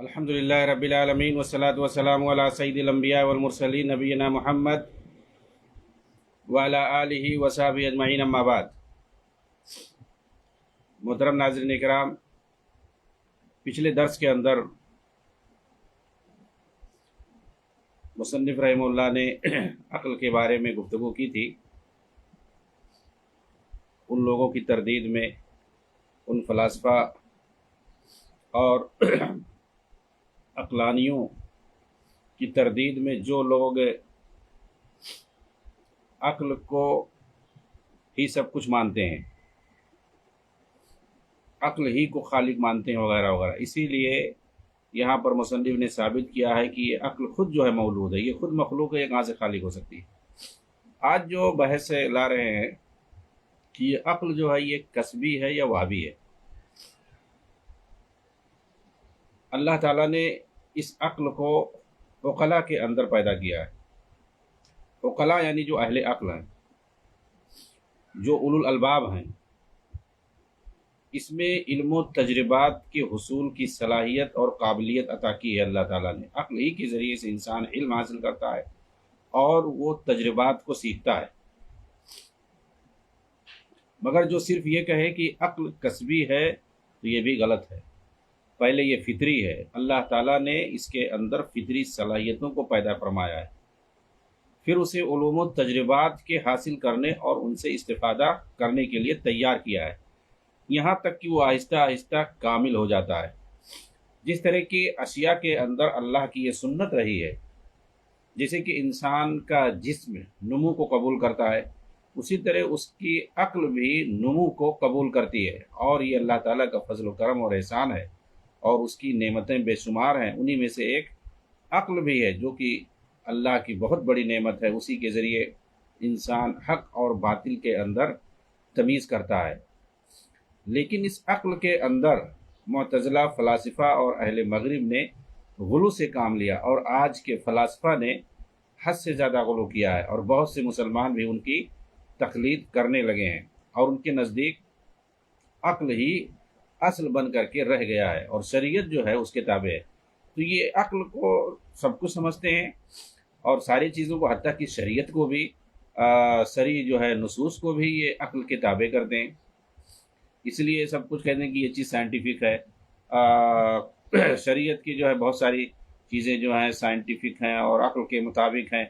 الحمد للہ رب العالمین والصلاة والسلام علی سید الانبیاء والمرسلین نبینا محمد وعلی آلہ وصحبہ اجمعین، اما بعد۔ محترم ناظرین کرام، پچھلے درس کے اندر مصنف رحمہ اللہ نے عقل کے بارے میں گفتگو کی تھی، ان لوگوں کی تردید میں، ان فلاسفہ اور عقلانیوں کی تردید میں جو لوگ عقل کو ہی سب کچھ مانتے ہیں، عقل ہی کو خالق مانتے ہیں وغیرہ وغیرہ۔ اسی لیے یہاں پر مصنف نے ثابت کیا ہے کہ یہ عقل خود جو ہے مولود ہے، یہ خود مخلوق ہے، یہ کہاں سے خالق ہو سکتی ہے۔ آج جو بحث لا رہے ہیں کہ یہ عقل جو ہے یہ کسبی ہے یا وہابی ہے۔ اللہ تعالیٰ نے اس عقل کو عقلاء کے اندر پیدا کیا ہے۔ عقلاء یعنی جو اہل عقل ہیں، جو اولو الالباب ہیں، اس میں علم و تجربات کے حصول کی صلاحیت اور قابلیت عطا کی ہے اللہ تعالیٰ نے۔ عقل ہی کے ذریعے سے انسان علم حاصل کرتا ہے اور وہ تجربات کو سیکھتا ہے۔ مگر جو صرف یہ کہے کہ عقل کسبی ہے تو یہ بھی غلط ہے۔ پہلے یہ فطری ہے، اللہ تعالیٰ نے اس کے اندر فطری صلاحیتوں کو پیدا فرمایا ہے، پھر اسے علوم و تجربات کے حاصل کرنے اور ان سے استفادہ کرنے کے لیے تیار کیا ہے، یہاں تک کہ وہ آہستہ آہستہ کامل ہو جاتا ہے۔ جس طرح کی اشیاء کے اندر اللہ کی یہ سنت رہی ہے، جیسے کہ انسان کا جسم نمو کو قبول کرتا ہے، اسی طرح اس کی عقل بھی نمو کو قبول کرتی ہے، اور یہ اللہ تعالیٰ کا فضل و کرم اور احسان ہے، اور اس کی نعمتیں بے شمار ہیں۔ انہی میں سے ایک عقل بھی ہے، جو کہ اللہ کی بہت بڑی نعمت ہے۔ اسی کے ذریعے انسان حق اور باطل کے اندر تمیز کرتا ہے۔ لیکن اس عقل کے اندر معتزلہ فلاسفہ اور اہل مغرب نے غلو سے کام لیا، اور آج کے فلاسفہ نے حد سے زیادہ غلو کیا ہے، اور بہت سے مسلمان بھی ان کی تقلید کرنے لگے ہیں، اور ان کے نزدیک عقل ہی اصل بن کر کے رہ گیا ہے، اور شریعت جو ہے اس کے تابع ہے۔ تو یہ عقل کو سب کچھ سمجھتے ہیں، اور ساری چیزوں کو، حتیٰ کہ شریعت کو بھی، شرعی جو ہے نصوص کو بھی یہ عقل کے تابع کرتے ہیں۔ اس لیے سب کچھ کہتے ہیں کہ یہ چیز سائنٹیفک ہے۔ شریعت کی جو ہے بہت ساری چیزیں جو ہیں سائنٹیفک ہیں اور عقل کے مطابق ہیں۔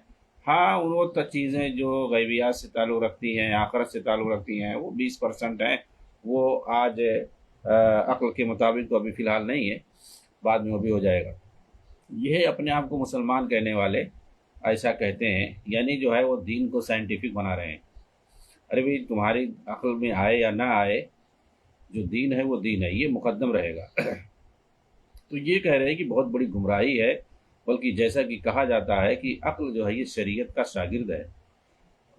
ہاں، وہ چیزیں جو غیبیات سے تعلق رکھتی ہیں، آخرت سے تعلق رکھتی ہیں، وہ 20% ہیں، وہ آج عقل کے مطابق تو ابھی فی الحال نہیں ہے، بعد میں وہ بھی ہو جائے گا۔ یہ اپنے آپ کو مسلمان کہنے والے ایسا کہتے ہیں، یعنی جو ہے وہ دین کو سائنٹیفک بنا رہے ہیں۔ ارے بھائی، تمہاری عقل میں آئے یا نہ آئے، جو دین ہے وہ دین ہے، یہ مقدم رہے گا۔ تو یہ کہہ رہے ہیں کہ بہت بڑی گمراہی ہے، بلکہ جیسا کہ کہا جاتا ہے کہ عقل جو ہے یہ شریعت کا شاگرد ہے،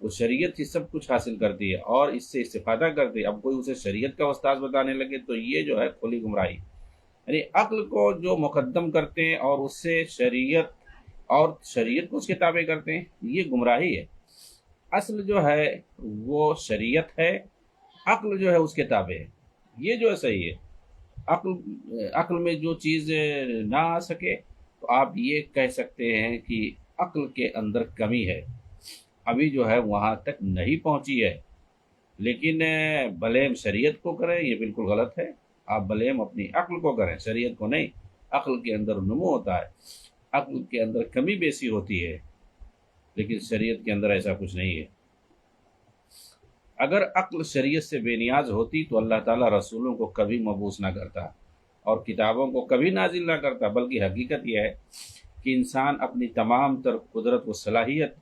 وہ شریعت ہی سب کچھ حاصل کرتی ہے اور اس سے استفادہ کرتی ہے۔ اب کوئی اسے شریعت کا استاذ بتانے لگے تو یہ جو ہے کھلی گمراہی، یعنی عقل کو جو مقدم کرتے ہیں اور اس سے شریعت کو اس کے تابع کرتے ہیں، یہ گمراہی ہے۔ اصل جو ہے وہ شریعت ہے، عقل جو ہے اس کے تابع ہے، یہ جو ہے صحیح ہے۔ عقل میں جو چیز نہ آ سکے تو آپ یہ کہہ سکتے ہیں کہ عقل کے اندر کمی ہے، ابھی جو ہے وہاں تک نہیں پہنچی ہے۔ لیکن بلیم شریعت کو کریں، یہ بالکل غلط ہے۔ آپ بلیم اپنی عقل کو کریں، شریعت کو نہیں۔ عقل کے اندر نمو ہوتا ہے، عقل کے اندر کمی بیسی ہوتی ہے، لیکن شریعت کے اندر ایسا کچھ نہیں ہے۔ اگر عقل شریعت سے بے نیاز ہوتی تو اللہ تعالیٰ رسولوں کو کبھی مبعوث نہ کرتا اور کتابوں کو کبھی نازل نہ کرتا، بلکہ حقیقت یہ ہے کہ انسان اپنی تمام تر قدرت و صلاحیت،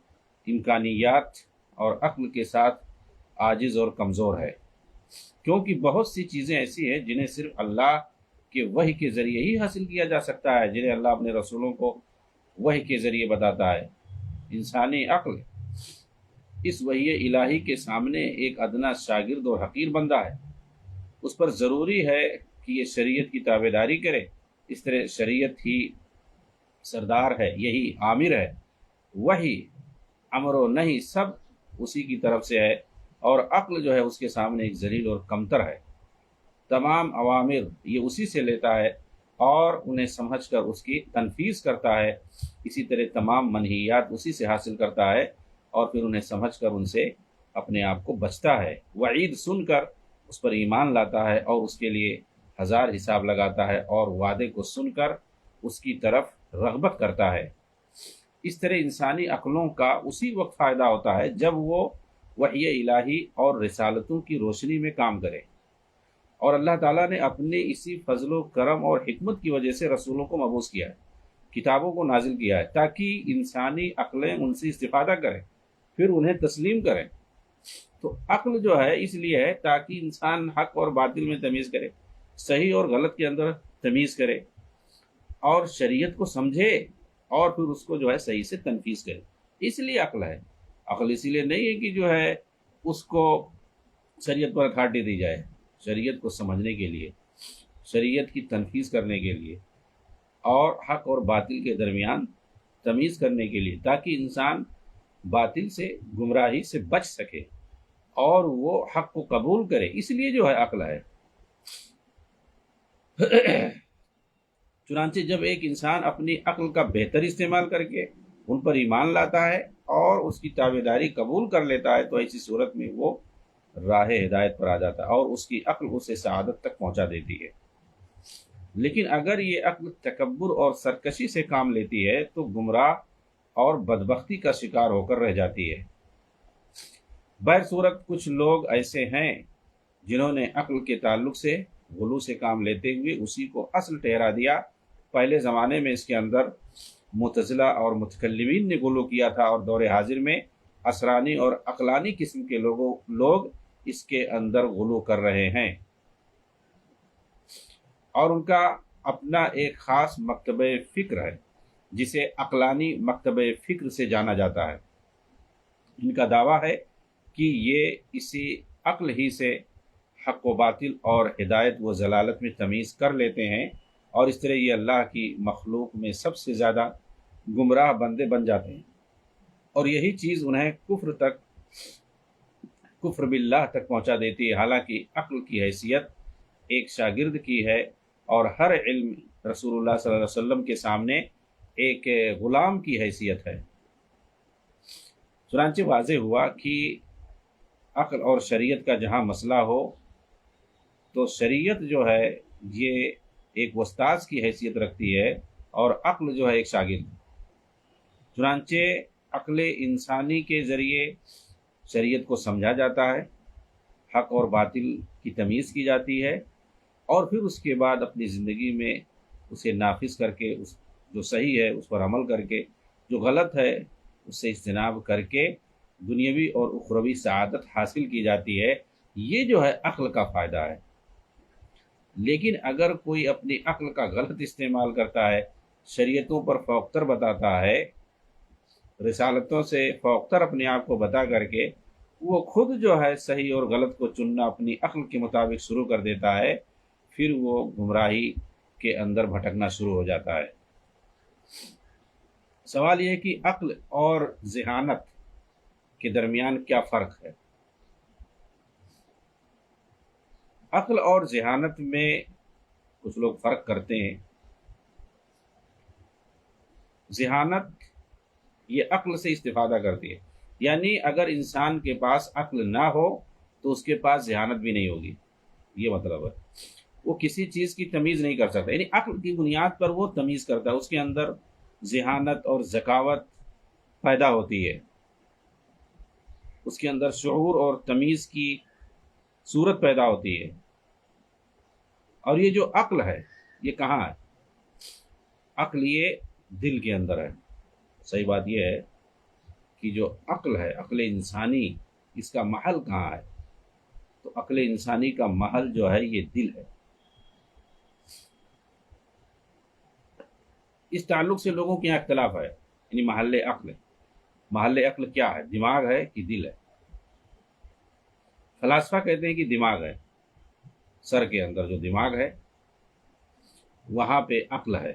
امکانیات اور عقل کے ساتھ عاجز اور کمزور ہے، کیونکہ بہت سی چیزیں ایسی ہیں جنہیں صرف اللہ کے وحی کے ذریعے ہی حاصل کیا جا سکتا ہے، جنہیں اللہ اپنے رسولوں کو وحی کے ذریعے بتاتا ہے۔ انسانی عقل اس وحی الہی کے سامنے ایک ادنا شاگرد اور حقیر بندہ ہے۔ اس پر ضروری ہے کہ یہ شریعت کی تابعداری کرے۔ اس طرح شریعت ہی سردار ہے، یہی عامر ہے، وحی، امر و نہی سب اسی کی طرف سے ہے، اور عقل جو ہے اس کے سامنے ایک ذلیل اور کمتر ہے۔ تمام اوامر یہ اسی سے لیتا ہے، اور انہیں سمجھ کر اس کی تنفیذ کرتا ہے، اسی طرح تمام منہیات اسی سے حاصل کرتا ہے اور پھر انہیں سمجھ کر ان سے اپنے آپ کو بچتا ہے، وعید سن کر اس پر ایمان لاتا ہے اور اس کے لیے ہزار حساب لگاتا ہے اور وعدے کو سن کر اس کی طرف رغبت کرتا ہے۔ اس طرح انسانی عقلوں کا اسی وقت فائدہ ہوتا ہے جب وہ وحی الہی اور رسالتوں کی روشنی میں کام کرے، اور اللہ تعالیٰ نے اپنے اسی فضل و کرم اور حکمت کی وجہ سے رسولوں کو مبعوث کیا ہے، کتابوں کو نازل کیا ہے تاکہ انسانی عقلیں ان سے استفادہ کریں، پھر انہیں تسلیم کریں۔ تو عقل جو ہے اس لیے ہے تاکہ انسان حق اور باطل میں تمیز کرے، صحیح اور غلط کے اندر تمیز کرے، اور شریعت کو سمجھے اور پھر اس کو جو ہے صحیح سے تنفیذ کرے۔ اس لیے عقل ہے۔ عقل اسی لیے نہیں ہے کہ جو ہے اس کو شریعت پر اتھارٹی دی جائے، شریعت کو سمجھنے کے لیے، شریعت کی تنفیذ کرنے کے لیے اور حق اور باطل کے درمیان تمیز کرنے کے لیے، تاکہ انسان باطل سے، گمراہی سے بچ سکے اور وہ حق کو قبول کرے۔ اس لیے جو ہے عقل ہے۔ چنانچہ جب ایک انسان اپنی عقل کا بہتر استعمال کر کے ان پر ایمان لاتا ہے اور اس کی تابعداری قبول کر لیتا ہے تو ایسی صورت میں وہ راہ ہدایت پر آ جاتا ہے اور اس کی عقل اسے سعادت تک پہنچا دیتی ہے۔ لیکن اگر یہ عقل تکبر اور سرکشی سے کام لیتی ہے تو گمراہ اور بدبختی کا شکار ہو کر رہ جاتی ہے۔ بہر صورت کچھ لوگ ایسے ہیں جنہوں نے عقل کے تعلق سے غلو سے کام لیتے ہوئے اسی کو اصل ٹھہرا دیا۔ پہلے زمانے میں اس کے اندر معتزلہ اور متکلمین نے غلو کیا تھا، اور دور حاضر میں عصرانی اور عقلانی قسم کے لوگ اس کے اندر غلو کر رہے ہیں، اور ان کا اپنا ایک خاص مکتبہ فکر ہے جسے عقلانی مکتبہ فکر سے جانا جاتا ہے۔ ان کا دعویٰ ہے کہ یہ اسی عقل ہی سے حق و باطل اور ہدایت و ضلالت میں تمیز کر لیتے ہیں، اور اس طرح یہ اللہ کی مخلوق میں سب سے زیادہ گمراہ بندے بن جاتے ہیں، اور یہی چیز انہیں کفر باللہ تک پہنچا دیتی ہے، حالانکہ عقل کی حیثیت ایک شاگرد کی ہے اور ہر علم رسول اللہ صلی اللہ علیہ وسلم کے سامنے ایک غلام کی حیثیت ہے۔ چنانچہ واضح ہوا کہ عقل اور شریعت کا جہاں مسئلہ ہو تو شریعت جو ہے یہ ایک استاذ کی حیثیت رکھتی ہے اور عقل جو ہے ایک شاگرد۔ چنانچہ عقل انسانی کے ذریعے شریعت کو سمجھا جاتا ہے، حق اور باطل کی تمیز کی جاتی ہے، اور پھر اس کے بعد اپنی زندگی میں اسے نافذ کر کے جو صحیح ہے اس پر عمل کر کے، جو غلط ہے اس سے اجتناب کر کے دنیاوی اور اخروی سعادت حاصل کی جاتی ہے۔ یہ جو ہے عقل کا فائدہ ہے۔ لیکن اگر کوئی اپنی عقل کا غلط استعمال کرتا ہے، شریعتوں پر فوقتر بتاتا ہے، رسالتوں سے فوقتر اپنے آپ کو بتا کر کے وہ خود جو ہے صحیح اور غلط کو چننا اپنی عقل کے مطابق شروع کر دیتا ہے، پھر وہ گمراہی کے اندر بھٹکنا شروع ہو جاتا ہے۔ سوال یہ ہے کہ عقل اور ذہانت کے درمیان کیا فرق ہے؟ عقل اور ذہانت میں کچھ لوگ فرق کرتے ہیں۔ ذہانت یہ عقل سے استفادہ کرتی ہے، یعنی اگر انسان کے پاس عقل نہ ہو تو اس کے پاس ذہانت بھی نہیں ہوگی، یہ مطلب ہے۔ وہ کسی چیز کی تمیز نہیں کر سکتا، یعنی عقل کی بنیاد پر وہ تمیز کرتا ہے، اس کے اندر ذہانت اور ذکاوت پیدا ہوتی ہے، اس کے اندر شعور اور تمیز کی صورت پیدا ہوتی ہے۔ اور یہ جو عقل ہے یہ کہاں ہے؟ عقل یہ دل کے اندر ہے۔ صحیح بات یہ ہے کہ جو عقل ہے، عقل انسانی، اس کا محل کہاں ہے؟ تو عقل انسانی کا محل جو ہے یہ دل ہے۔ اس تعلق سے لوگوں کے یہاں اختلاف ہے، یعنی محل عقل ہے۔ محل عقل کیا ہے؟ دماغ ہے کہ دل ہے؟ فلاسفہ کہتے ہیں کہ دماغ ہے، سر کے اندر جو دماغ ہے وہاں پہ عقل ہے۔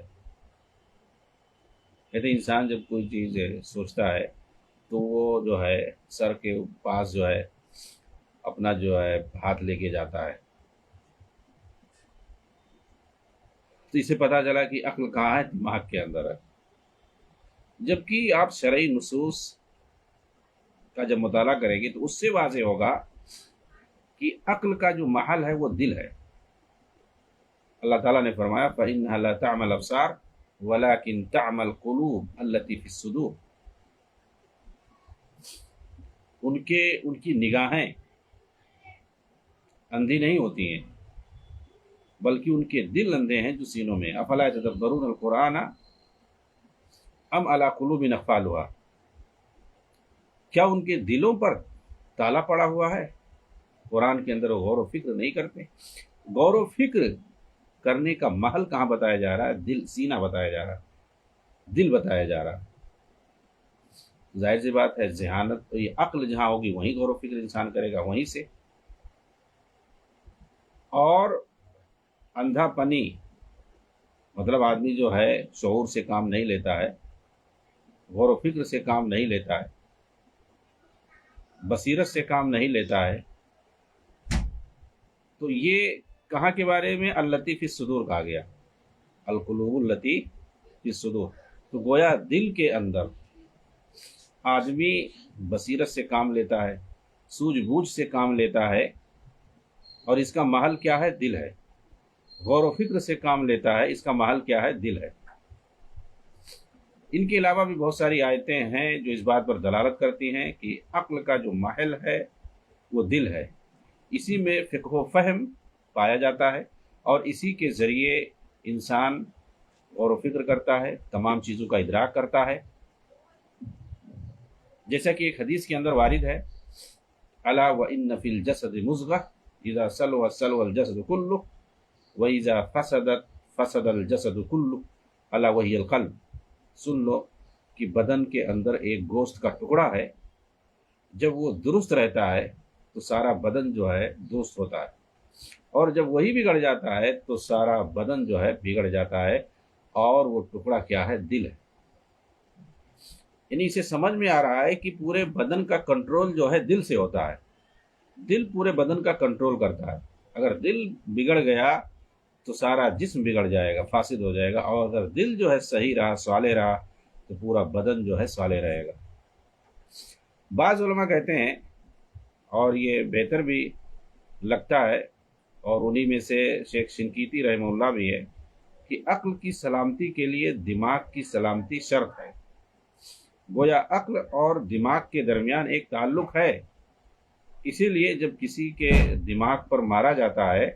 کہتے ہیں انسان جب کوئی چیز سوچتا ہے تو وہ جو ہے سر کے پاس جو ہے اپنا جو ہے ہاتھ لے کے جاتا ہے، تو اسے پتہ چلا کہ عقل کہاں ہے؟ دماغ کے اندر ہے۔ جبکہ آپ شرعی نصوص کا جب مطالعہ کریں گے تو اس سے واضح ہوگا کہ عقل کا جو محل ہے وہ دل ہے۔ اللہ تعالیٰ نے فرمایا فَإِنَّهَا لَا تَعْمَى الْأَبْصَارُ وَلَكِنْ تَعْمَى الْقُلُوبُ الَّتِي فِي الصُّدُورِ۔ ان کی نگاہیں اندھی نہیں ہوتی ہیں، بلکہ ان کے دل اندھے ہیں جو سینوں میں۔ افلا يتدبرون القرآن ام علی قلوب اقفالها، کیا ان کے دلوں پر تالا پڑا ہوا ہے؟ قرآن کے اندر وہ غور و فکر نہیں کرتے۔ غور و فکر کرنے کا محل کہاں بتایا جا رہا ہے؟ دل، سینہ بتایا جا رہا ہے، دل بتایا جا رہا ہے۔ ظاہر سی بات ہے ذہانت تو یہ عقل جہاں ہوگی وہیں غور و فکر انسان کرے گا، وہیں سے۔ اور اندھا پنی مطلب آدمی جو ہے شعور سے کام نہیں لیتا ہے، غور و فکر سے کام نہیں لیتا ہے، بصیرت سے کام نہیں لیتا ہے، تو یہ کہاں کے بارے میں التی فی الصدور کہا گیا، القلوب التی فی الصدور۔ تو گویا دل کے اندر آدمی بصیرت سے کام لیتا ہے، سوجھ بوجھ سے کام لیتا ہے، اور اس کا محل کیا ہے؟ دل ہے۔ غور و فکر سے کام لیتا ہے، اس کا محل کیا ہے؟ دل ہے۔ ان کے علاوہ بھی بہت ساری آیتیں ہیں جو اس بات پر دلالت کرتی ہیں کہ عقل کا جو محل ہے وہ دل ہے، اسی میں فقہ و فہم پایا جاتا ہے، اور اسی کے ذریعے انسان غور و فکر کرتا ہے، تمام چیزوں کا ادراک کرتا ہے۔ جیسا کہ ایک حدیث کے اندر وارد ہے الا وان فی الجسد مضغہ اذا صلح صلح الجسد کلہ واذا فسدت فسد الجسد کلہ الا وہی القلب۔ سن لو کہ بدن کے اندر ایک گوشت کا ٹکڑا ہے، جب وہ درست رہتا ہے تو سارا بدن جو ہے درست ہوتا ہے، اور جب وہی بگڑ جاتا ہے تو سارا بدن جو ہے بگڑ جاتا ہے، اور وہ ٹکڑا کیا ہے؟ دل ہے۔ یعنی اسے سمجھ میں آ رہا ہے کہ پورے بدن کا کنٹرول جو ہے دل سے ہوتا ہے، دل پورے بدن کا کنٹرول کرتا ہے۔ اگر دل بگڑ گیا تو سارا جسم بگڑ جائے گا، فاسد ہو جائے گا، اور اگر دل جو ہے صحیح رہا، صالح رہا، تو پورا بدن جو ہے صالح رہے گا۔ بعض علماء کہتے ہیں، اور یہ بہتر بھی لگتا ہے، اور انہی میں سے شیخ شنقیطی رحمہ اللہ بھی ہے، کہ عقل کی سلامتی کے لیے دماغ کی سلامتی شرط ہے۔ گویا عقل اور دماغ کے درمیان ایک تعلق ہے، اسی لیے جب کسی کے دماغ پر مارا جاتا ہے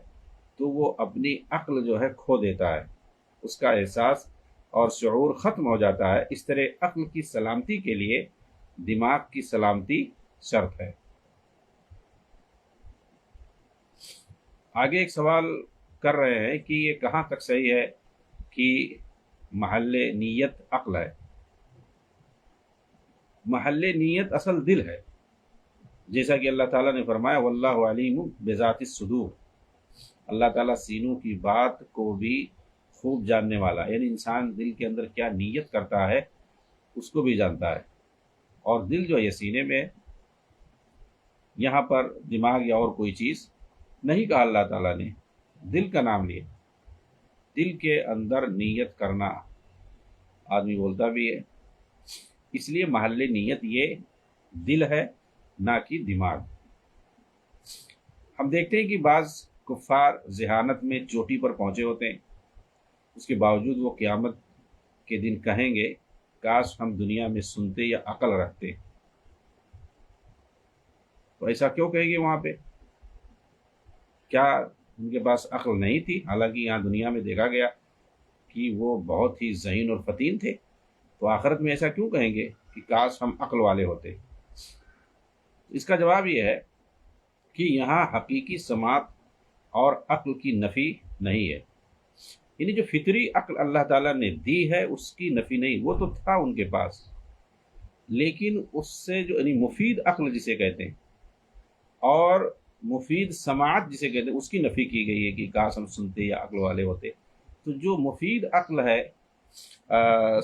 تو وہ اپنی عقل جو ہے کھو دیتا ہے، اس کا احساس اور شعور ختم ہو جاتا ہے۔ اس طرح عقل کی سلامتی کے لیے دماغ کی سلامتی شرط ہے۔ آگے ایک سوال کر رہے ہیں کہ یہ کہاں تک صحیح ہے کہ محل نیت عقل ہے؟ محل نیت اصل دل ہے، جیسا کہ اللہ تعالیٰ نے فرمایا واللہ علیم بذات الصدور، اللہ تعالیٰ سینوں کی بات کو بھی خوب جاننے والا، یعنی انسان دل کے اندر کیا نیت کرتا ہے اس کو بھی جانتا ہے، اور دل جو ہے سینے میں، یہاں پر دماغ یا اور کوئی چیز نہیں کہا اللہ تعالیٰ نے، دل کا نام لیے۔ دل کے اندر نیت کرنا آدمی بولتا بھی ہے، اس لیے محل نیت یہ دل ہے، نہ کہ دماغ۔ ہم دیکھتے ہیں کہ بعض کفار ذہانت میں چوٹی پر پہنچے ہوتے ہیں، اس کے باوجود وہ قیامت کے دن کہیں گے کاش ہم دنیا میں سنتے یا عقل رکھتے۔ تو ایسا کیوں کہے گے وہاں پہ؟ کیا ان کے پاس عقل نہیں تھی؟ حالانکہ یہاں دنیا میں دیکھا گیا کہ وہ بہت ہی ذہین اور فطین تھے، تو آخرت میں ایسا کیوں کہیں گے کہ کاش ہم عقل والے ہوتے؟ اس کا جواب یہ ہے کہ یہاں حقیقی سماعت اور عقل کی نفی نہیں ہے، یعنی جو فطری عقل اللہ تعالیٰ نے دی ہے اس کی نفی نہیں، وہ تو تھا ان کے پاس، لیکن اس سے جو یعنی مفید عقل جسے کہتے ہیں اور مفید سماعت جسے کہتے ہیں اس کی نفی کی گئی ہے کہ کاش ہم سنتے یا عقل والے ہوتے۔ تو جو مفید عقل ہے،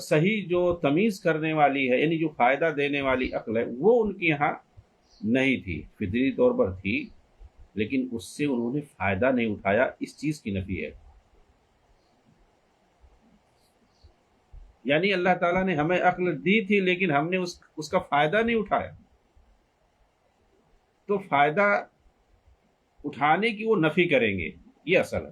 صحیح جو تمیز کرنے والی ہے، یعنی جو فائدہ دینے والی عقل ہے، وہ ان کے یہاں نہیں تھی، فطری طور پر تھی، لیکن اس سے انہوں نے فائدہ نہیں اٹھایا، اس چیز کی نفی ہے۔ یعنی اللہ تعالیٰ نے ہمیں عقل دی تھی لیکن ہم نے اس کا فائدہ نہیں اٹھایا. تو فائدہ اٹھانے کی وہ نفی کریں گے، یہ اصل ہے.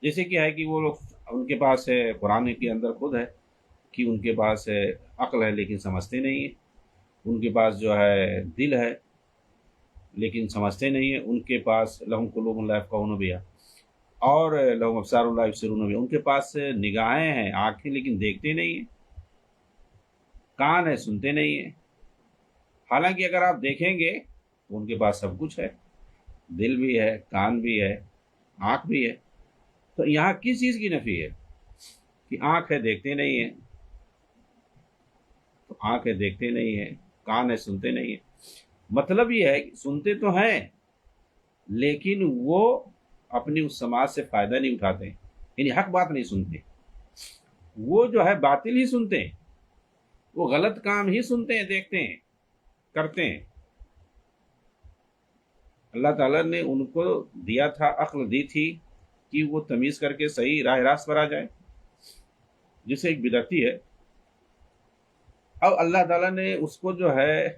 جیسے کہ ہے کہ وہ لوگ ان کے پاس ہے، قرآن کے اندر خود ہے کہ ان کے پاس عقل ہے لیکن سمجھتے نہیں ہیں، ان کے پاس جو ہے دل ہے لیکن سمجھتے نہیں ہیں، ان کے پاس لہم قلوب لا یفقہون بہا اور لہم ابصار لا یبصرون بہا، ان کے پاس نگاہیں ہیں، آنکھیں، لیکن دیکھتے نہیں ہیں، کان ہے سنتے نہیں ہیں. حالانکہ اگر آپ دیکھیں گے تو ان کے پاس سب کچھ ہے، دل بھی ہے، کان بھی ہے، آنکھ بھی ہے. تو یہاں کس چیز کی نفی ہے کہ آنکھ ہے دیکھتے نہیں ہیں؟ تو آنکھ ہے دیکھتے نہیں ہیں، کان ہے سنتے نہیں ہیں. مطلب یہ ہے کہ سنتے تو ہیں لیکن وہ اپنی اس سماج سے فائدہ نہیں اٹھاتے، یعنی حق بات نہیں سنتے، وہ جو ہے باطل ہی سنتے ہیں، وہ غلط کام ہی سنتے ہیں، دیکھتے ہیں، کرتے ہیں. اللہ تعالیٰ نے ان کو دیا تھا، عقل دی تھی کہ وہ تمیز کر کے صحیح راہ راست پر آ جائے. جسے ایک بدعتی ہے، اب اللہ تعالیٰ نے اس کو جو ہے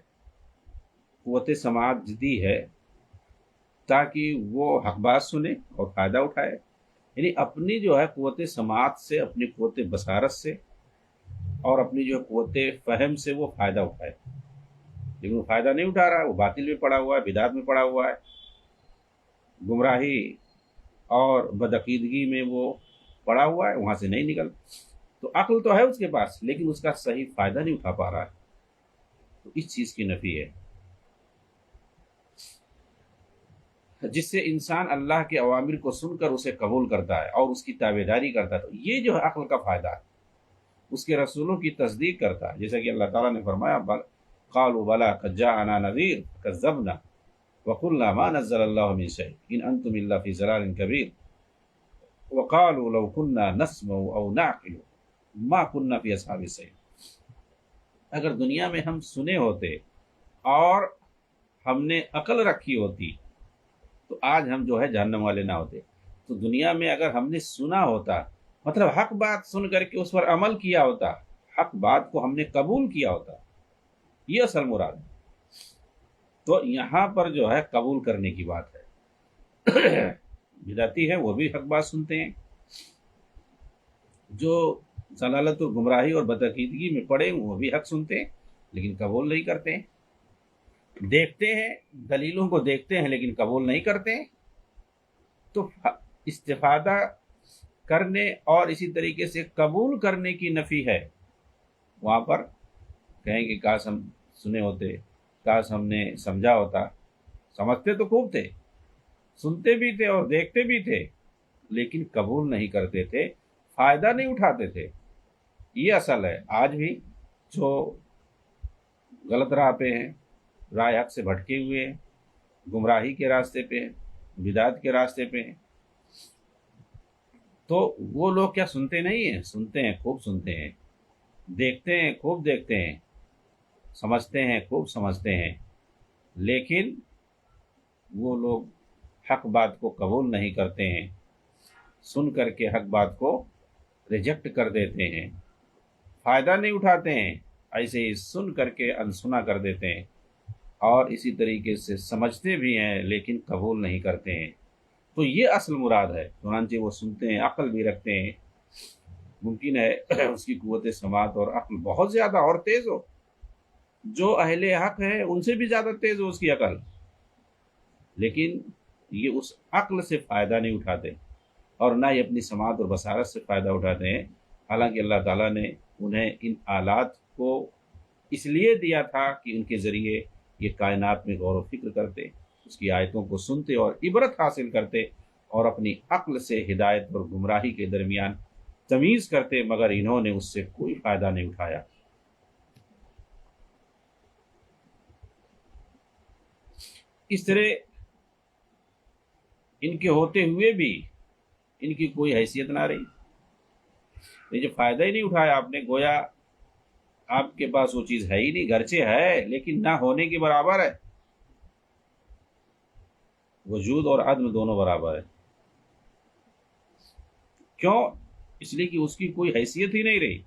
قوت سماعت دی ہے تاکہ وہ حق بات سنے اور فائدہ اٹھائے، یعنی اپنی جو ہے قوت سماعت سے، اپنی قوت بصارت سے اور اپنی جو قوت فہم سے وہ فائدہ اٹھائے. لیکن وہ فائدہ نہیں اٹھا رہا، وہ باطل میں پڑا ہوا ہے، بدعت میں پڑا ہوا ہے، گمراہی اور بدعقیدگی میں وہ پڑا ہوا ہے، وہاں سے نہیں نکل. تو عقل تو ہے اس کے پاس لیکن اس کا صحیح فائدہ نہیں اٹھا پا رہا ہے. تو اس چیز کی نفی ہے جس سے انسان اللہ کے اوامر کو سن کر اسے قبول کرتا ہے اور اس کی تابعداری کرتا ہے. تو یہ جو ہے عقل کا فائدہ ہے، اس کے رسولوں کی تصدیق کرتا ہے. جیسا کہ اللہ تعالیٰ نے فرمایا قالوا بلا قد جاءنا نذیر کذبنا وقلنا ما نزل اللہ من شیء ان انتم الا فی ضلال کبیر وقالوا لو كنا نسمع او نعقل ما كنا فی اصحاب السعیر. اگر دنیا میں ہم سنے ہوتے اور ہم نے عقل رکھی ہوتی تو آج ہم جو ہے جہنم والے نہ ہوتے. تو دنیا میں اگر ہم نے سنا ہوتا، مطلب حق بات سن کر کے اس پر عمل کیا ہوتا، حق بات کو ہم نے قبول کیا ہوتا، یہ اصل مراد ہے. تو یہاں پر جو ہے قبول کرنے کی بات ہے. بدعتی ہے وہ بھی حق بات سنتے ہیں، جو ضلالت و گمراہی اور بدعقیدگی میں پڑے وہ بھی حق سنتے ہیں لیکن قبول نہیں کرتے ہیں. دیکھتے ہیں، دلیلوں کو دیکھتے ہیں لیکن قبول نہیں کرتے ہیں. تو استفادہ کرنے اور اسی طریقے سے قبول کرنے کی نفی ہے. وہاں پر کہیں کہ کاش ہم سنے ہوتے، کاش ہم نے سمجھا ہوتا. سمجھتے تو خوب تھے، سنتے بھی تھے اور دیکھتے بھی تھے لیکن قبول نہیں کرتے تھے، فائدہ نہیں اٹھاتے تھے. یہ اصل ہے. آج بھی جو غلط راہ پہ ہیں، راہ حق سے بھٹکے ہوئے ہیں، گمراہی کے راستے پہ ہیں، بدعت کے راستے پہ ہیں، تو وہ لوگ کیا سنتے نہیں ہیں؟ سنتے ہیں، خوب سنتے ہیں، دیکھتے ہیں، خوب دیکھتے ہیں، سمجھتے ہیں، خوب سمجھتے ہیں، لیکن وہ لوگ حق بات کو قبول نہیں کرتے ہیں، سن کر کے حق بات کو ریجیکٹ کر دیتے ہیں، فائدہ نہیں اٹھاتے ہیں، ایسے ہی سن کر کے انسنا کر دیتے ہیں اور اسی طریقے سے سمجھتے بھی ہیں لیکن قبول نہیں کرتے ہیں. تو یہ اصل مراد ہے. چنانچہ وہ سنتے ہیں، عقل بھی رکھتے ہیں، ممکن ہے اس کی قوت سماعت اور عقل بہت زیادہ اور تیز ہو، جو اہل حق ہے ان سے بھی زیادہ تیز ہو اس کی عقل، لیکن یہ اس عقل سے فائدہ نہیں اٹھاتے اور نہ ہی اپنی سماعت اور بصارت سے فائدہ اٹھاتے ہیں. حالانکہ اللہ تعالیٰ نے انہیں ان آلات کو اس لیے دیا تھا کہ ان کے ذریعے یہ کائنات میں غور و فکر کرتے، اس کی آیتوں کو سنتے اور عبرت حاصل کرتے اور اپنی عقل سے ہدایت اور گمراہی کے درمیان تمیز کرتے، مگر انہوں نے اس سے کوئی فائدہ نہیں اٹھایا. اس طرح ان کے ہوتے ہوئے بھی ان کی کوئی حیثیت نہ رہی. یہ جو فائدہ ہی نہیں اٹھایا آپ نے، گویا آپ کے پاس وہ چیز ہے ہی نہیں، گرچہ ہے لیکن نہ ہونے کے برابر ہے. وجود اور عدم دونوں برابر ہے. کیوں؟ اس لیے کہ اس کی کوئی حیثیت ہی نہیں رہی۔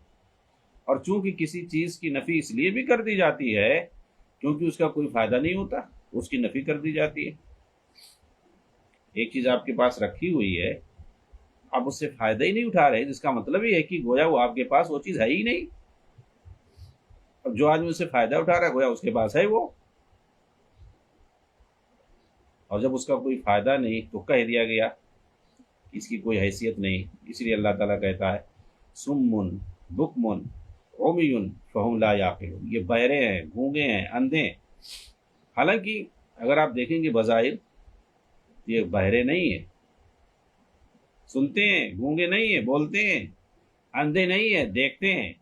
اور چونکہ کسی چیز کی نفی اس لیے بھی کر دی جاتی ہے کیونکہ اس کا کوئی فائدہ نہیں ہوتا، اس کی نفی کر دی جاتی ہے۔ ایک چیز آپ کے پاس رکھی ہوئی ہے، آپ اس سے فائدہ ہی نہیں اٹھا رہے، جس کا مطلب یہ ہے کہ گویا وہ آپ کے پاس وہ چیز ہے ہی نہیں۔ اب جو آدمی اس سے فائدہ اٹھا رہا ہے گویا اس کے پاس ہے وہ، اور جب اس کا کوئی فائدہ نہیں تو کہہ دیا گیا اس کی کوئی حیثیت نہیں۔ اس لیے اللہ تعالیٰ کہتا ہے سمن بکمن عمی فہم لا یعقلون، یہ بہرے ہیں، گونگے ہیں، اندھے ہیں۔ حالانکہ اگر آپ دیکھیں گے بظاہر یہ بہرے نہیں ہیں، سنتے ہیں، گونگے نہیں ہیں، بولتے ہیں، اندھے نہیں ہیں، دیکھتے ہیں،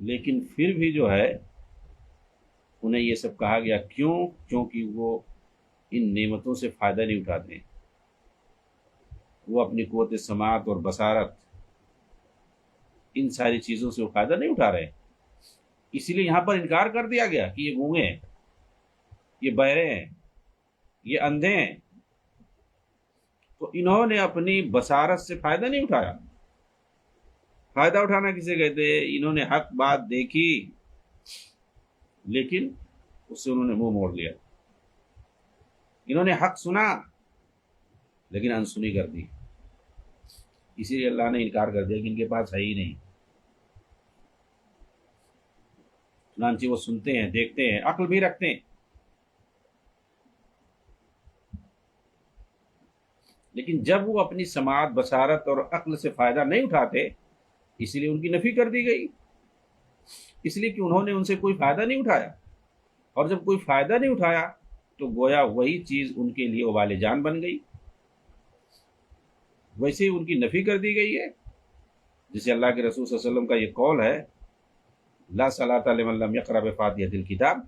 لیکن پھر بھی جو ہے انہیں یہ سب کہا گیا کیوں؟ کیونکہ وہ ان نعمتوں سے فائدہ نہیں اٹھاتے ہیں، وہ اپنی قوت سماعت اور بصارت ان ساری چیزوں سے وہ فائدہ نہیں اٹھا رہے، اسی لیے یہاں پر انکار کر دیا گیا کہ یہ گونگے ہیں، یہ بہرے ہیں، یہ اندھے ہیں۔ تو انہوں نے اپنی بصارت سے فائدہ نہیں اٹھایا۔ فائدہ اٹھانا کسے کہتے ہیں؟ انہوں نے حق بات دیکھی لیکن اس سے انہوں نے منہ موڑ لیا، انہوں نے حق سنا لیکن انسنی کر دی، اسی لیے اللہ نے انکار کر دیا کہ ان کے پاس ہے ہی نہیں۔ چنانچہ وہ سنتے ہیں، دیکھتے ہیں، عقل بھی رکھتے ہیں، لیکن جب وہ اپنی سماعت، بصارت اور عقل سے فائدہ نہیں اٹھاتے اسی لیے ان کی نفی کر دی گئی، اس لیے کہ انہوں نے ان سے کوئی فائدہ نہیں اٹھایا، اور جب کوئی فائدہ نہیں اٹھایا تو گویا وہی چیز ان کے لیے وبال جان بن گئی، ویسے ہی ان کی نفی کر دی گئی ہے۔ جسے اللہ کے رسول صلی اللہ علیہ وسلم کا یہ قول ہے لا صلاۃ لمن لم یقرأ بفاتحۃ الکتاب،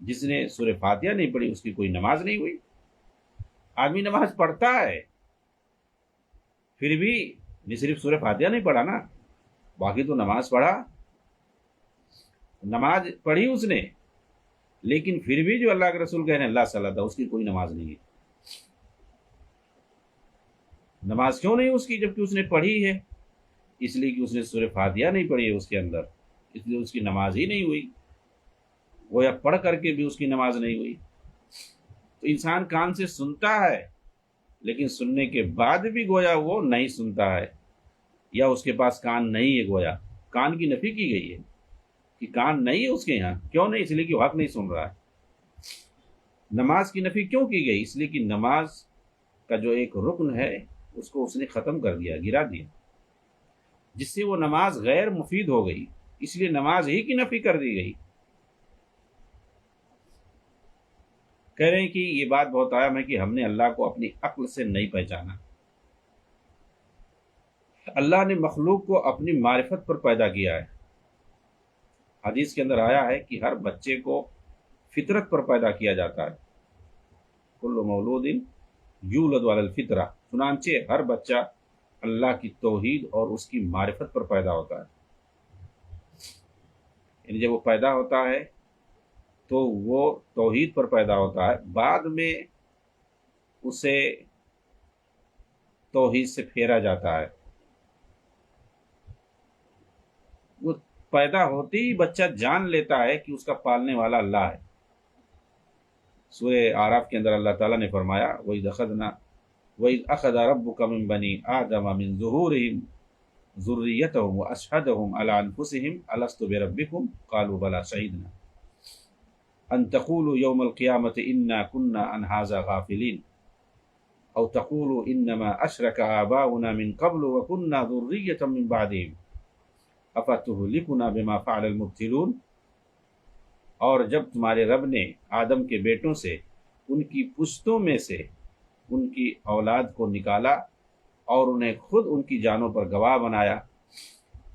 جس نے سورہ فاتحہ نہیں پڑھی اس کی کوئی نماز نہیں ہوئی۔ آدمی نماز پڑھتا ہے پھر بھی صرف سورہ فاتحہ نہیں پڑھا نا، باقی تو نماز پڑھا، نماز پڑھی اس نے، لیکن پھر بھی جو اللہ کے رسول کہہ رہے ہیں اللہ صلی اللہ اس کی کوئی نماز نہیں ہے۔ نماز کیوں نہیں اس کی جبکہ اس نے پڑھی ہے؟ اس لیے کہ اس نے سورہ فاتحہ نہیں پڑھی ہے اس کے اندر، اس لیے اس کی نماز ہی نہیں ہوئی، گویا پڑھ کر کے بھی اس کی نماز نہیں ہوئی۔ تو انسان کان سے سنتا ہے لیکن سننے کے بعد بھی گویا وہ نہیں سنتا ہے، یا اس کے پاس کان نہیں ہے، گویا کان کی نفی کی گئی ہے کہ کان نہیں ہے اس کے یہاں، کیوں نہیں؟ اس لیے کہ وہ حق نہیں سن رہا ہے۔ نماز کی نفی کیوں کی گئی؟ اس لیے کہ نماز کا جو ایک رکن ہے اس کو اس نے ختم کر دیا، گرا دیا، جس سے وہ نماز غیر مفید ہو گئی، اس لیے نماز ہی کی نفی کر دی گئی۔ کہہ رہے ہیں کہ یہ بات بہت اہم ہے کہ ہم نے اللہ کو اپنی عقل سے نہیں پہچانا۔ اللہ نے مخلوق کو اپنی معرفت پر پیدا کیا ہے۔ حدیث کے اندر آیا ہے کہ ہر بچے کو فطرت پر پیدا کیا جاتا ہے، کل مولود یولد علی الفطرہ، چنانچہ ہر بچہ اللہ کی توحید اور اس کی معرفت پر پیدا ہوتا ہے۔ یعنی جب وہ پیدا ہوتا ہے تو وہ توحید پر پیدا ہوتا ہے، بعد میں اسے توحید سے پھیرا جاتا ہے۔ وہ پیدا ہوتے ہی بچہ جان لیتا ہے کہ اس کا پالنے والا اللہ ہے۔ سورہ اعراف کے اندر اللہ تعالیٰ نے فرمایا وَإِذْ أَخَذَ رَبُّكَ مِن بَنِي آدَمَ مِن ظُهُورِهِمْ ذُرِّيَّتَهُمْ وَأَشْهَدَهُمْ عَلَىٰ أَنفُسِهِمْ أَلَسْتُ بِرَبِّكُمْ قَالُوا بَلَىٰ شَهِدْنَا أَن تَقُولُوا يَوْمَ الْقِيَامَةِ إِنَّا كُنَّا عَنْ هَٰذَا غَافِلِينَ أَوْ تَقُولُوا إِنَّمَا أَشْرَكَ آبَاؤُنَا مِن قَبْلُ وَكُنَّا ذُرِّيَّةً مِّن بَعْدِهِمْ أَفَتُهْلِكُنَا بِمَا فَعَلَ الْمُبْطِلُونَ۔ اور جب تمہارے رب نے آدم کے بیٹوں سے ان کی پشتوں میں سے ان کی اولاد کو نکالا اور انہیں خود ان کی جانوں پر گواہ بنایا،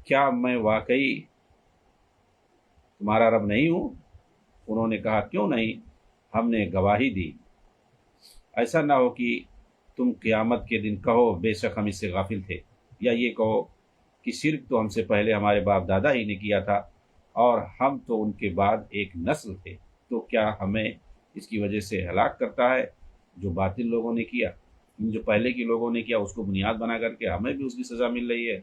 کیا میں واقعی تمہارا رب نہیں ہوں؟ انہوں نے کہا کیوں نہیں، ہم نے گواہی دی۔ ایسا نہ ہو کہ تم قیامت کے دن کہو بے شک ہم اس سے غافل تھے، یا یہ کہو کہ شرک تو ہم سے پہلے ہمارے باپ دادا ہی نے کیا تھا اور ہم تو ان کے بعد ایک نسل تھے، تو کیا ہمیں اس کی وجہ سے ہلاک کرتا ہے جو باطل لوگوں نے کیا۔ جو پہلے کے لوگوں نے کیا اس کو بنیاد بنا کر کے ہمیں بھی اس کی سزا مل رہی ہے۔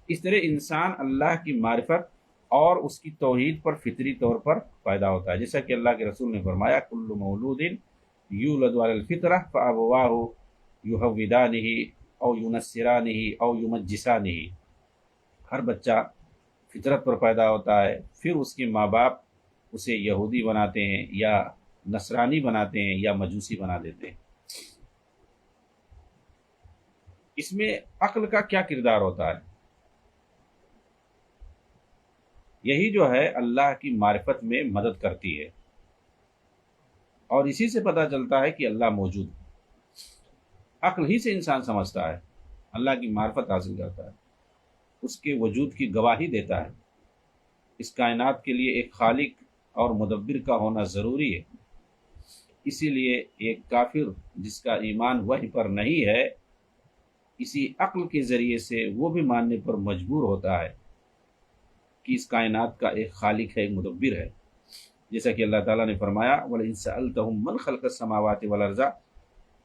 اس طرح انسان اللہ کی معرفت اور اس کی توحید پر فطری طور پر پیدا ہوتا ہے، جیسا کہ اللہ کے رسول نے فرمایا کل مولود یولد علی الفطرہ فابواہ یہودانہ او ینصرانہ او یمجسانہ، ہر بچہ فطرت پر پیدا ہوتا ہے، پھر اس کے ماں باپ اسے یہودی بناتے ہیں یا نصرانی بناتے ہیں یا مجوسی بنا دیتے ہیں۔ اس میں عقل کا کیا کردار ہوتا ہے؟ یہی جو ہے اللہ کی معرفت میں مدد کرتی ہے، اور اسی سے پتہ چلتا ہے کہ اللہ موجود ہے۔ عقل ہی سے انسان سمجھتا ہے، اللہ کی معرفت حاصل کرتا ہے، اس کے وجود کی گواہی دیتا ہے۔ اس کائنات کے لیے ایک خالق اور مدبر کا ہونا ضروری ہے، اسی لیے ایک کافر جس کا ایمان وحی پر نہیں ہے، اسی عقل کے ذریعے سے وہ بھی ماننے پر مجبور ہوتا ہے کہ اس کائنات کا ایک خالق ہے، ایک مدبر ہے، جیسا کہ اللہ تعالیٰ نے فرمایا وَلَئِن سَأَلْتَهُم مَّنْ خَلَقَ السَّمَاوَاتِ وَالْأَرْضَ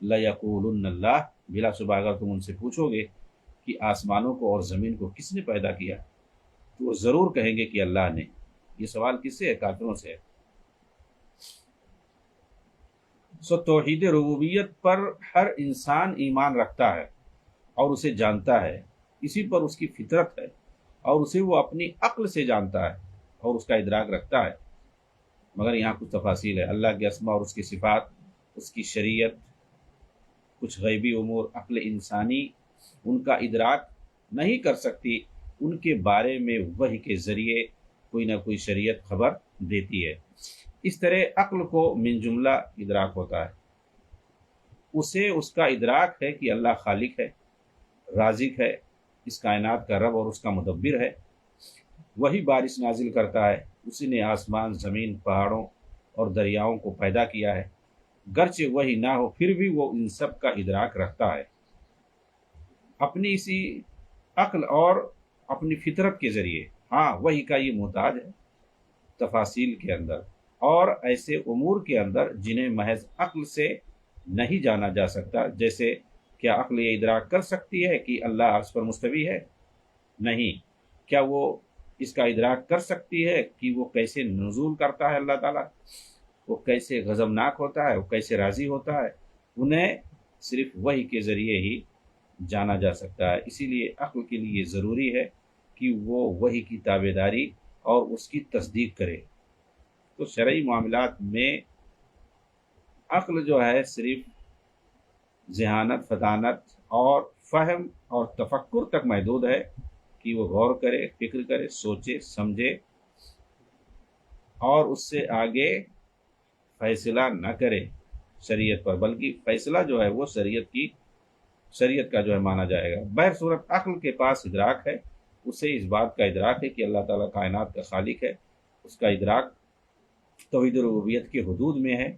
لَيَقُولُنَّ اللَّهُ، بلا شبہ اگر تم ان سے پوچھو گے کہ آسمانوں کو اور زمین کو کس نے پیدا کیا تو وہ ضرور کہیں گے کہ اللہ نے۔ یہ سوال کس سے ہے؟ کافروں سے ہے۔ توحید ربوبیت پر ہر انسان ایمان رکھتا ہے اور اسے جانتا ہے، اسی پر اس کی فطرت ہے، اور اسے وہ اپنی عقل سے جانتا ہے اور اس کا ادراک رکھتا ہے۔ مگر یہاں کچھ تفاصیل ہے۔ اللہ کے اسماء اور اس کی صفات، اس کی شریعت، کچھ غیبی امور عقل انسانی ان کا ادراک نہیں کر سکتی، ان کے بارے میں وحی کے ذریعے کوئی نہ کوئی شریعت خبر دیتی ہے۔ اس طرح عقل کو من جملہ ادراک ہوتا ہے، اسے اس کا ادراک ہے کہ اللہ خالق ہے، رازق ہے، اس کائنات کا رب اور اس کا مدبر ہے، وہی بارش نازل کرتا ہے، اسی نے آسمان، زمین، پہاڑوں اور دریاؤں کو پیدا کیا ہے، گرچہ وہی نہ ہو پھر بھی وہ ان سب کا ادراک رکھتا ہے اپنی اسی عقل اور اپنی فطرت کے ذریعے۔ ہاں وہی کا یہ محتاج ہے تفاصیل کے اندر اور ایسے امور کے اندر جنہیں محض عقل سے نہیں جانا جا سکتا، جیسے کیا عقل یہ ادراک کر سکتی ہے کہ اللہ عرش پر مستوی ہے؟ نہیں۔ کیا وہ اس کا ادراک کر سکتی ہے کہ وہ کیسے نزول کرتا ہے اللہ تعالیٰ، وہ کیسے غضبناک ہوتا ہے، وہ کیسے راضی ہوتا ہے؟ انہیں صرف وحی کے ذریعے ہی جانا جا سکتا ہے۔ اسی لیے عقل کے لیے ضروری ہے کہ وہ وحی کی تابعداری اور اس کی تصدیق کرے۔ تو شرعی معاملات میں عقل جو ہے صرف ذہانت، فطانت اور فہم اور تفکر تک محدود ہے کہ وہ غور کرے، فکر کرے، سوچے، سمجھے اور اس سے آگے فیصلہ نہ کرے شریعت پر، بلکہ فیصلہ جو ہے وہ شریعت کا جو ہے مانا جائے گا۔ بہر صورت عقل کے پاس ادراک ہے، اسے اس بات کا ادراک ہے کہ اللہ تعالیٰ کائنات کا خالق ہے، اس کا ادراک توحید ربوبیت کے حدود میں ہے۔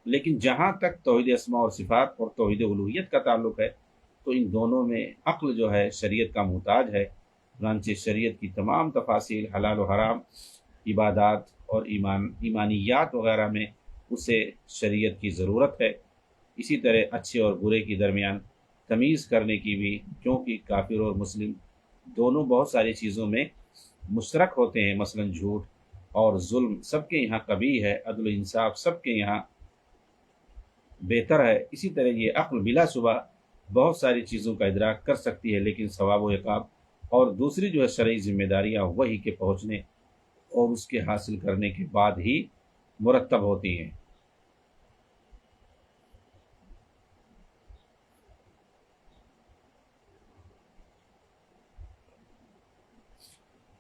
لیکن جہاں تک توحید اسماء اور صفات اور توحید الوہیت کا تعلق ہے تو ان دونوں میں عقل جو ہے شریعت کا محتاج ہے، چنانچہ شریعت کی تمام تفاصیل، حلال و حرام، عبادات اور ایمانیات وغیرہ میں اسے شریعت کی ضرورت ہے۔ اسی طرح اچھے اور برے کے درمیان تمیز کرنے کی بھی، کیونکہ کافر اور مسلم دونوں بہت ساری چیزوں میں مشترک ہوتے ہیں، مثلا جھوٹ اور ظلم سب کے یہاں قبیح ہے، عدل و انصاف سب کے یہاں بہتر ہے۔ اسی طرح یہ عقل بلا شبہ بہت ساری چیزوں کا ادراک کر سکتی ہے، لیکن ثواب و عقاب اور دوسری جو ہے شرعی ذمہ داریاں وحی کے پہنچنے اور اس کے حاصل کرنے کے بعد ہی مرتب ہوتی ہیں۔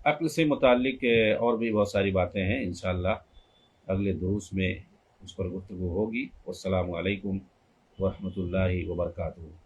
عقل سے متعلق اور بھی بہت ساری باتیں ہیں، انشاءاللہ اگلے دروس میں اس پر گفتگو ہوگی۔ والسلام علیکم ورحمۃ اللہ وبرکاتہ۔